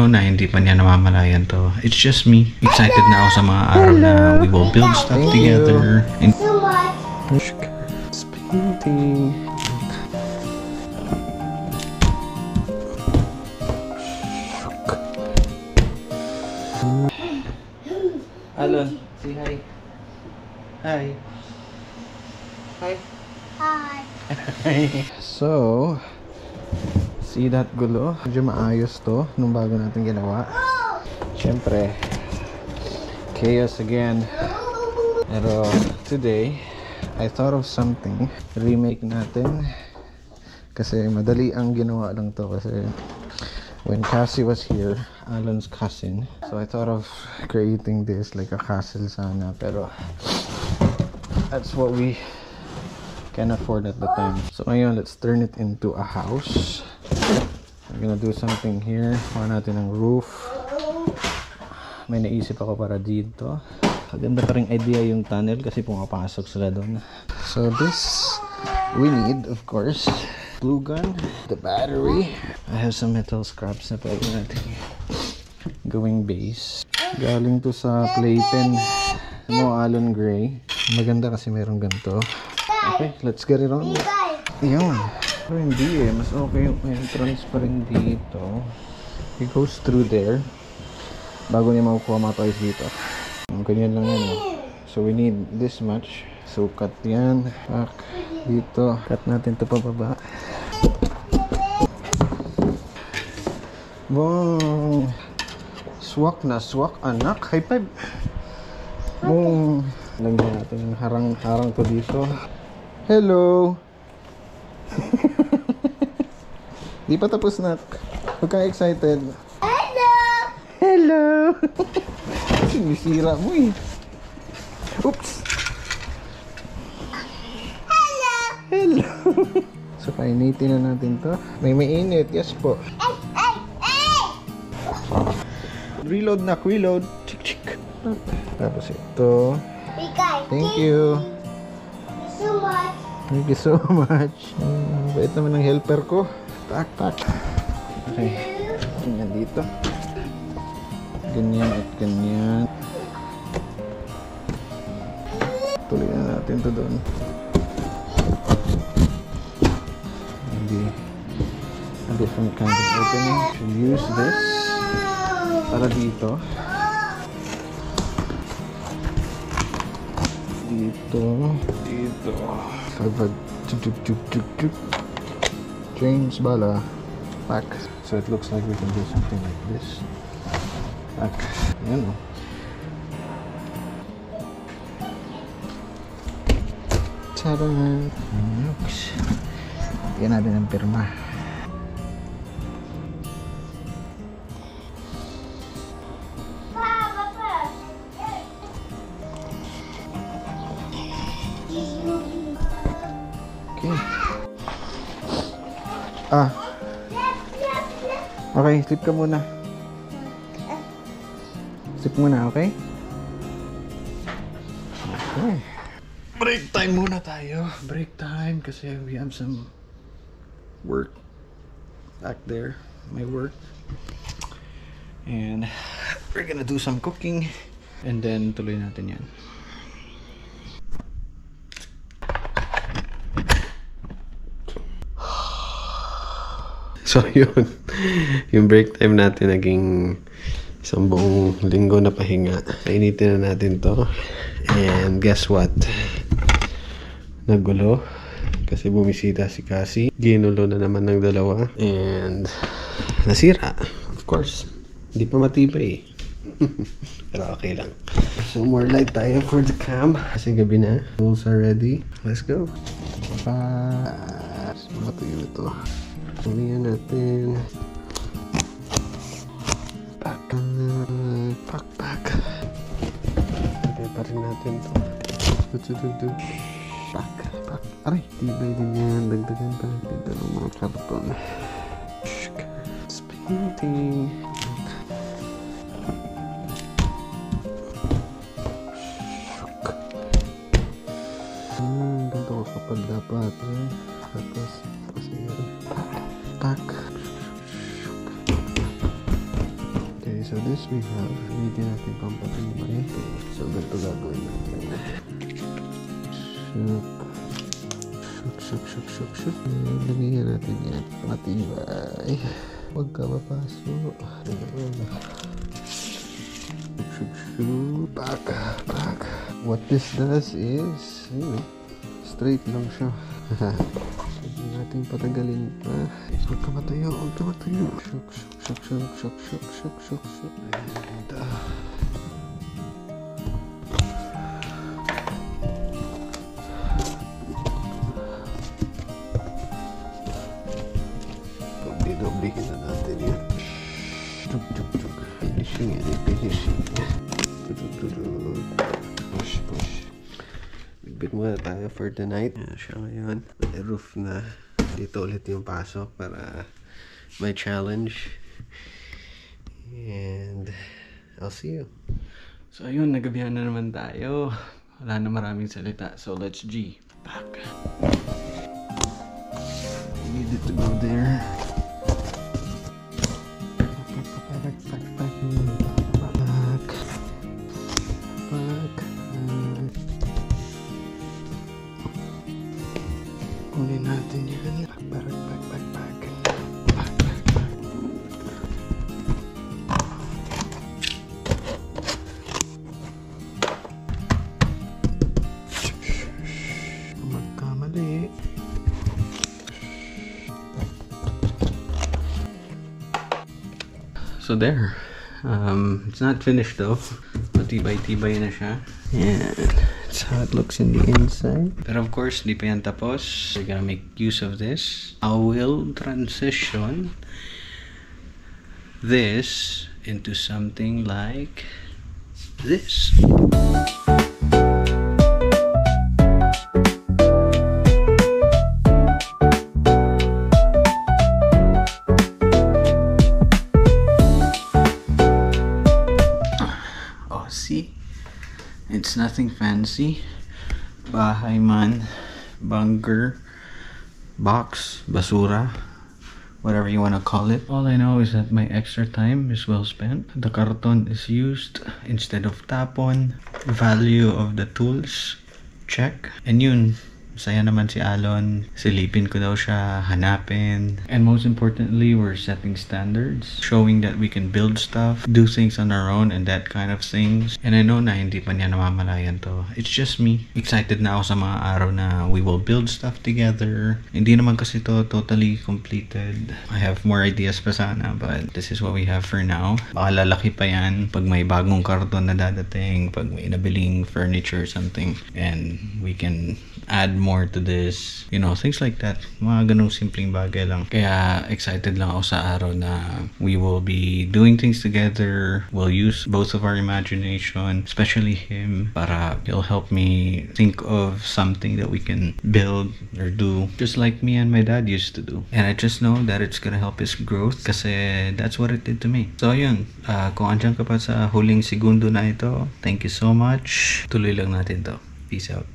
know na hindi pa niya namamalayan to. It's just me. Excited na ako sa mga araw na we will build stuff together. And So much. it's painting. Alon, say hi. Hi. Hi. Hi. So, see that gulo? Medyo maayos to nung bago natin ginawa. Siyempre, chaos again. Pero today, I thought of something. Remake natin. Kasi madali ang ginawa lang to. Kasi when Cassie was here, Alan's cousin. So I thought of creating this like a castle sana. Pero that's what we can afford at the time. So ngayon, let's turn it into a house. I'm gonna do something here. Kuha natin ng roof. May naisip ako para dito. Maganda pa ring idea yung tunnel kasi pumapasok sila doon. So this, we need, of course, glue gun, the battery. I have some metal scraps na pwede natin gawing base. Galing to sa playpen mo, Alon Gray. Maganda kasi merong ganito. Okay, let's get it on. Yun. Pero hindi mas okay yung entrance pa rin dito. It goes through there bago niya makukuha mga toys dito. Ganyan lang yan So we need this much. So cut yan. Back dito. Cut natin ito pababa. Boom! Swak na swak, anak. High five! Boom! Lagyan natin yung harang to dito. Hello! Di pa tapos na. Huwag kang excited. Hello! Hello! Sinisira mo eh. Oops! Hello! Hello! So, painitin na natin to. May mainit. Yes po. Reload na. Reload. Chik chik. Tapos ito. Thank you. So much. Thank you so much. Bait naman ng helper ko. Tak, tak. Okay. Ganyan dito. Ganyan at ganyan. Tuloy na natin to doon. Maybe a different kind of opening. Should use this para dito. Dito. Pag James Bala. Back. So it looks like we can do something like this. Back. Yan o. Tadaan. Looks. Yan natin ang pirma. Okay, sleep ka muna. Sleep muna, okay? Okay. Break time muna tayo. Break time kasi we have some work back there. My work. And we're gonna do some cooking. And then tuloy natin yan. So yun, yung break time natin naging isang buong linggo na pahinga. Painitin na natin to. And guess what? Nagulo. Kasi bumisita si Cassie. Ginulo na naman ng dalawa. And nasira. Of course. Hindi pa matibay. Pero okay lang. So more light tayo for the cam. Kasi gabi na. Tools are ready. Let's go. Matuyo ito. Tulian natin. Pack. Okay, pa rin natin ito. Pack. Aray, tibay din yan. Dagdagan pa natin ito ng mga karton. Painting. Ganito ko kapag dapat. Tapos yan. Pack. so this we have. Hindi natin pampatibay. Okay, so ganito gagawin natin. Shuk. Lagyan natin yan. Matibay. Huwag ka mapasok. Shuk. Back. What this does is, straight lang siya. Hindi natin patagalin pa. Huwag ka matayo. Shuk. Ayan. Doblihin na natin yan. Chuk. Finishing. Push. Bigbit muna tayo for tonight. Ayan siya ngayon. May roof na. Dito ulit yung pasok para may challenge. And I'll see you. So ayun, nagabihan na naman tayo. Wala na maraming salita. So let's G. Back. We needed to go there. Kunin natin yan. Back. Magkamali. So there. It's not finished though. Matibay-tibay na siya. Yan. That's how it looks in the inside. But of course, di pa yan tapos. We're gonna make use of this. I will transition this into something like this. See? It's nothing fancy. Bahay man, bunker, box, basura, whatever you want to call it. All I know is that my extra time is well spent. The karton is used instead of tapon. Value of the tools, check. And yun, masaya naman si Alon. Silipin ko daw siya, hanapin. And most importantly, we're setting standards. Showing that we can build stuff, do things on our own and that kind of things. And I know na hindi pa niya namamalayan to. It's just me. Excited na ako sa mga araw na we will build stuff together. Hindi naman kasi to totally completed. I have more ideas pa sana, but this is what we have for now. Baka lalaki pa yan pag may bagong karton na dadating, pag may nabiling furniture or something. And we can add more to this, you know, things like that. Mga ganung simpleng bagay lang. Kaya excited lang ako sa araw na we will be doing things together. We'll use both of our imagination, especially him, para he'll help me think of something that we can build or do just like me and my dad used to do. And I just know that it's gonna help his growth kasi that's what it did to me. So yun, kung andyan ka pa sa huling segundo na ito, thank you so much. Tuloy lang natin to. Peace out.